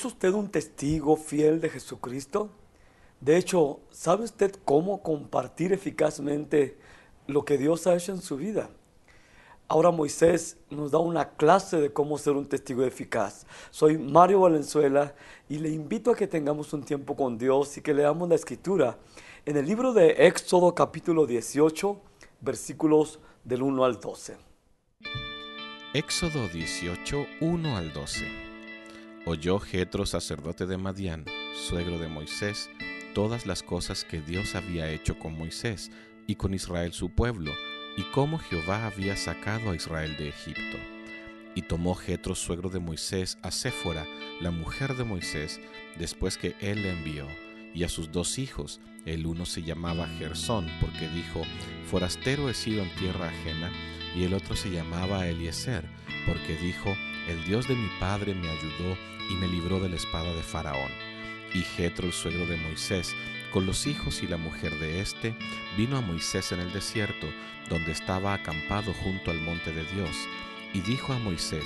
¿Es usted un testigo fiel de Jesucristo? De hecho, ¿sabe usted cómo compartir eficazmente lo que Dios ha hecho en su vida? Ahora Moisés nos da una clase de cómo ser un testigo eficaz. Soy Mario Valenzuela y le invito a que tengamos un tiempo con Dios y que leamos la Escritura en el libro de Éxodo capítulo 18, versículos del 1 al 12. Éxodo 18, 1 al 12. Oyó Jetro, sacerdote de Madián, suegro de Moisés, todas las cosas que Dios había hecho con Moisés y con Israel su pueblo, y cómo Jehová había sacado a Israel de Egipto. Y tomó Jetro, suegro de Moisés, a Séfora, la mujer de Moisés, después que él le envió, y a sus 2 hijos. El uno se llamaba Gersón, porque dijo: forastero he sido en tierra ajena, y el otro se llamaba Eliezer, porque dijo: el Dios de mi padre me ayudó y me libró de la espada de Faraón. Y Jetro, el suegro de Moisés, con los hijos y la mujer de éste, vino a Moisés en el desierto, donde estaba acampado junto al monte de Dios, y dijo a Moisés: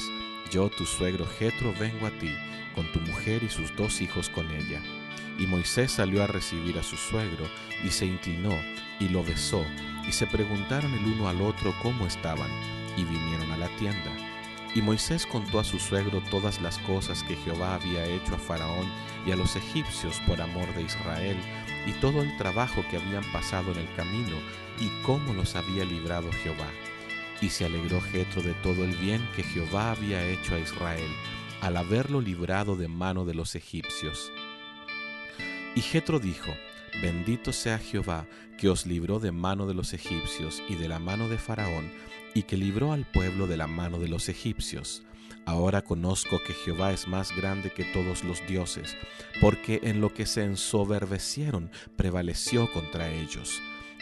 yo, tu suegro Jetro, vengo a ti, con tu mujer y sus 2 hijos con ella. Y Moisés salió a recibir a su suegro, y se inclinó, y lo besó, y se preguntaron el uno al otro cómo estaban, y vinieron a la tienda. Y Moisés contó a su suegro todas las cosas que Jehová había hecho a Faraón y a los egipcios por amor de Israel, y todo el trabajo que habían pasado en el camino, y cómo los había librado Jehová. Y se alegró Jetro de todo el bien que Jehová había hecho a Israel, al haberlo librado de mano de los egipcios. Y Jetro dijo: bendito sea Jehová, que os libró de mano de los egipcios y de la mano de Faraón, y que libró al pueblo de la mano de los egipcios. Ahora conozco que Jehová es más grande que todos los dioses, porque en lo que se ensoberbecieron prevaleció contra ellos.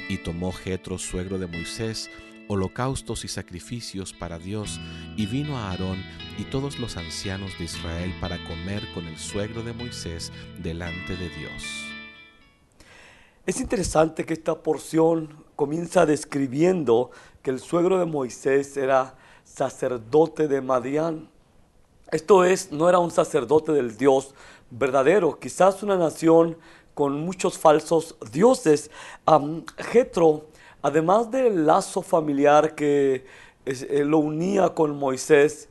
Y tomó Jetro, suegro de Moisés, holocaustos y sacrificios para Dios, y vino a Aarón y todos los ancianos de Israel para comer con el suegro de Moisés delante de Dios. Es interesante que esta porción comienza describiendo que el suegro de Moisés era sacerdote de Madián. Esto es, no era un sacerdote del Dios verdadero, quizás una nación con muchos falsos dioses. Jetro, además del lazo familiar que lo unía con Moisés,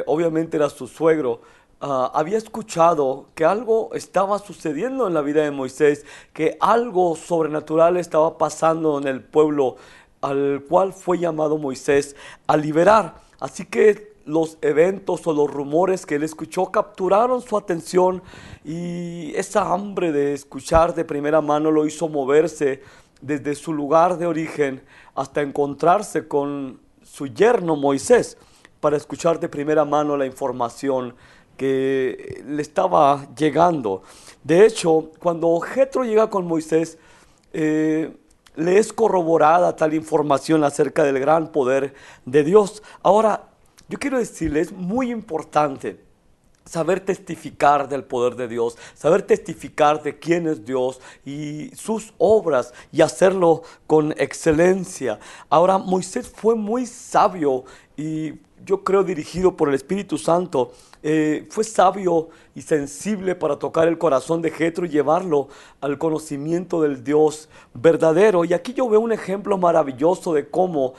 obviamente era su suegro. Había escuchado que algo estaba sucediendo en la vida de Moisés, que algo sobrenatural estaba pasando en el pueblo al cual fue llamado Moisés a liberar. Así que los eventos o los rumores que él escuchó capturaron su atención, y esa hambre de escuchar de primera mano lo hizo moverse desde su lugar de origen hasta encontrarse con su yerno Moisés para escuchar de primera mano la información que le estaba llegando. De hecho, cuando Jetro llega con Moisés, le es corroborada tal información acerca del gran poder de Dios. Ahora, yo quiero decirle, es muy importante saber testificar del poder de Dios, saber testificar de quién es Dios y sus obras, y hacerlo con excelencia. Ahora, Moisés fue muy sabio, y yo creo dirigido por el Espíritu Santo. Fue sabio y sensible para tocar el corazón de Jetro y llevarlo al conocimiento del Dios verdadero. Y aquí yo veo un ejemplo maravilloso de cómo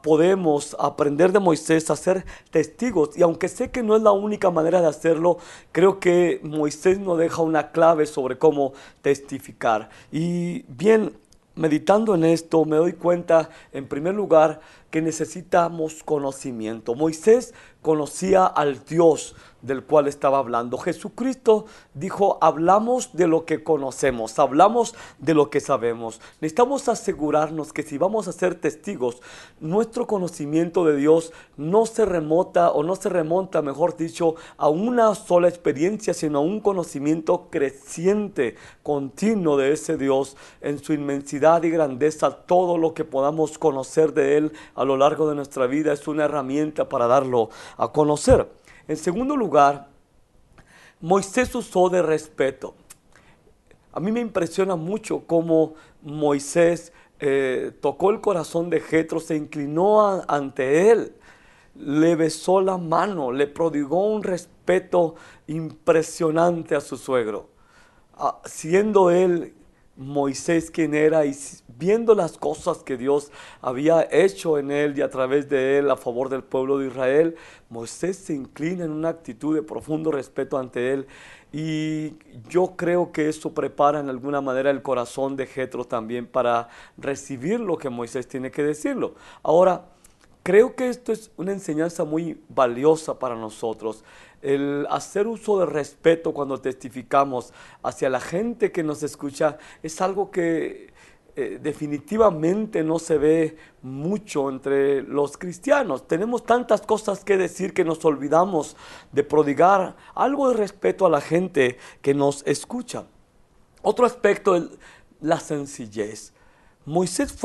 podemos aprender de Moisés a ser testigos. Y aunque sé que no es la única manera de hacerlo, creo que Moisés nos deja una clave sobre cómo testificar. Y bien, meditando en esto, me doy cuenta, en primer lugar, que necesitamos conocimiento. Moisés conocía al Dios del cual estaba hablando. Jesucristo dijo: hablamos de lo que conocemos, hablamos de lo que sabemos. Necesitamos asegurarnos que si vamos a ser testigos, nuestro conocimiento de Dios no se remonta, mejor dicho, a una sola experiencia, sino a un conocimiento creciente, continuo de ese Dios en su inmensidad y grandeza. Todo lo que podamos conocer de Él a lo largo de nuestra vida es una herramienta para darlo a conocer. En segundo lugar, Moisés usó de respeto. A mí me impresiona mucho cómo Moisés tocó el corazón de Jetro, se inclinó ante él. le besó la mano, le prodigó un respeto impresionante a su suegro. Siendo él Moisés quien era y viendo las cosas que Dios había hecho en él y a través de él a favor del pueblo de Israel, Moisés se inclina en una actitud de profundo respeto ante él, y yo creo que eso prepara en alguna manera el corazón de Jetro también para recibir lo que Moisés tiene que decirlo. Ahora, creo que esto es una enseñanza muy valiosa para nosotros. El hacer uso de respeto cuando testificamos hacia la gente que nos escucha es algo que definitivamente no se ve mucho entre los cristianos. Tenemos tantas cosas que decir que nos olvidamos de prodigar algo de respeto a la gente que nos escucha. Otro aspecto es la sencillez. Moisés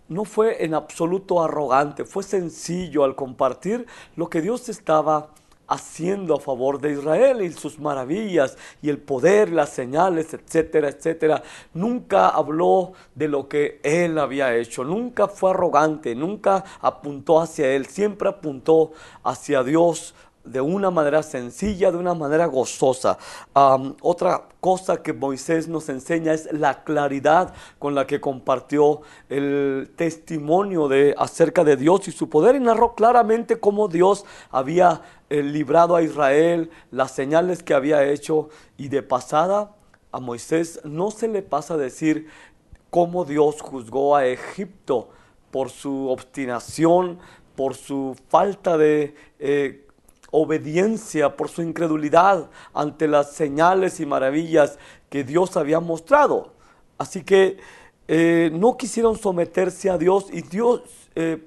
no fue en absoluto arrogante, fue sencillo al compartir lo que Dios estaba haciendo a favor de Israel y sus maravillas y el poder, las señales, etcétera, etcétera. Nunca habló de lo que él había hecho, nunca fue arrogante, nunca apuntó hacia él, siempre apuntó hacia Dios de una manera sencilla, de una manera gozosa. Otra cosa que Moisés nos enseña es la claridad con la que compartió el testimonio acerca de Dios y su poder, y narró claramente cómo Dios había librado a Israel, las señales que había hecho, y de pasada a Moisés no se le pasa decir cómo Dios juzgó a Egipto por su obstinación, por su falta de obediencia, por su incredulidad ante las señales y maravillas que Dios había mostrado. Así que no quisieron someterse a Dios, y Dios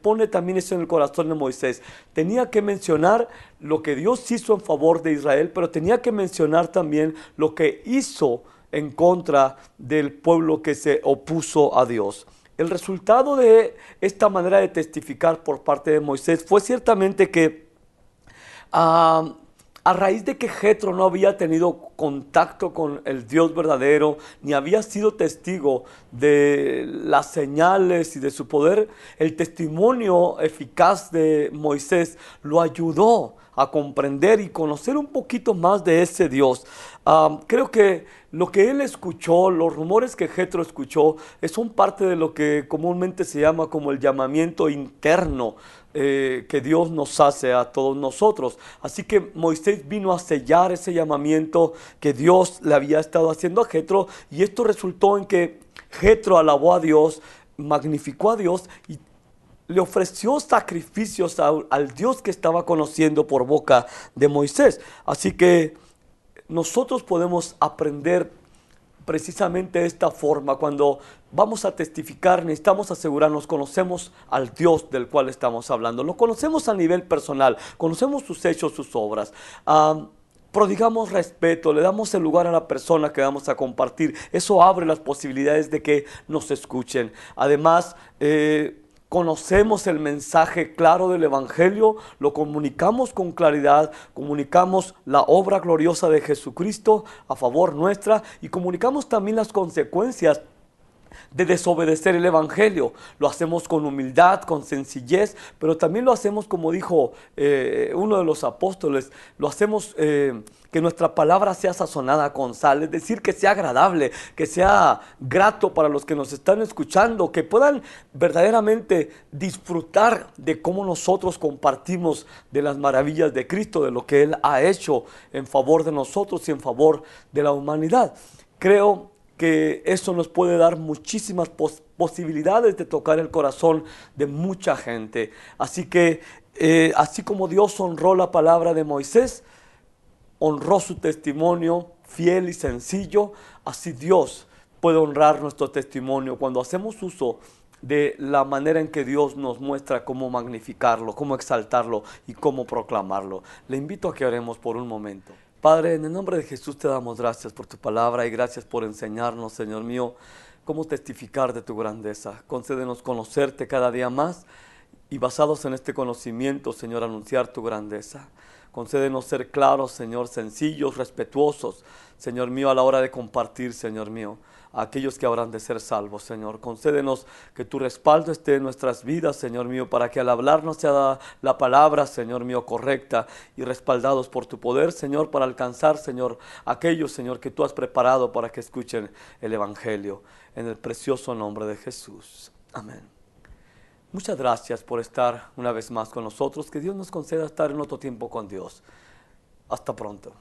pone también eso en el corazón de Moisés. Tenía que mencionar lo que Dios hizo en favor de Israel, pero tenía que mencionar también lo que hizo en contra del pueblo que se opuso a Dios. El resultado de esta manera de testificar por parte de Moisés fue ciertamente que a raíz de que Jetro no había tenido contacto con el Dios verdadero, ni había sido testigo de las señales y de su poder, el testimonio eficaz de Moisés lo ayudó a comprender y conocer un poquito más de ese Dios. Creo que lo que él escuchó, los rumores que Jetro escuchó, son parte de lo que comúnmente se llama como el llamamiento interno que Dios nos hace a todos nosotros. Así que Moisés vino a sellar ese llamamiento que Dios le había estado haciendo a Jetro, y esto resultó en que Jetro alabó a Dios, magnificó a Dios y le ofreció sacrificios al Dios que estaba conociendo por boca de Moisés. Así que nosotros podemos aprender precisamente de esta forma. Cuando vamos a testificar, necesitamos asegurarnos, conocemos al Dios del cual estamos hablando, lo conocemos a nivel personal, conocemos sus hechos, sus obras. Prodigamos respeto, le damos el lugar a la persona que vamos a compartir. Eso abre las posibilidades de que nos escuchen. Además, conocemos el mensaje claro del Evangelio, lo comunicamos con claridad, comunicamos la obra gloriosa de Jesucristo a favor nuestra, y comunicamos también las consecuencias de desobedecer el Evangelio. Lo hacemos con humildad, con sencillez, pero también lo hacemos, como dijo uno de los apóstoles, lo hacemos que nuestra palabra sea sazonada con sal, es decir, que sea agradable, que sea grato para los que nos están escuchando, que puedan verdaderamente disfrutar de cómo nosotros compartimos de las maravillas de Cristo, de lo que Él ha hecho en favor de nosotros y en favor de la humanidad. Creo que eso nos puede dar muchísimas posibilidades de tocar el corazón de mucha gente. Así que, así como Dios honró la palabra de Moisés, honró su testimonio fiel y sencillo, así Dios puede honrar nuestro testimonio cuando hacemos uso de la manera en que Dios nos muestra cómo magnificarlo, cómo exaltarlo y cómo proclamarlo. Le invito a que oremos por un momento. Padre, en el nombre de Jesús te damos gracias por tu palabra y gracias por enseñarnos, Señor mío, cómo testificar de tu grandeza. Concédenos conocerte cada día más y basados en este conocimiento, Señor, anunciar tu grandeza. Concédenos ser claros, Señor, sencillos, respetuosos, Señor mío, a la hora de compartir, Señor mío, a aquellos que habrán de ser salvos, Señor. Concédenos que tu respaldo esté en nuestras vidas, Señor mío, para que al hablarnos sea la palabra, Señor mío, correcta, y respaldados por tu poder, Señor, para alcanzar, Señor, aquellos, Señor, que tú has preparado para que escuchen el Evangelio. En el precioso nombre de Jesús. Amén. Muchas gracias por estar una vez más con nosotros. Que Dios nos conceda estar en otro tiempo con Dios. Hasta pronto.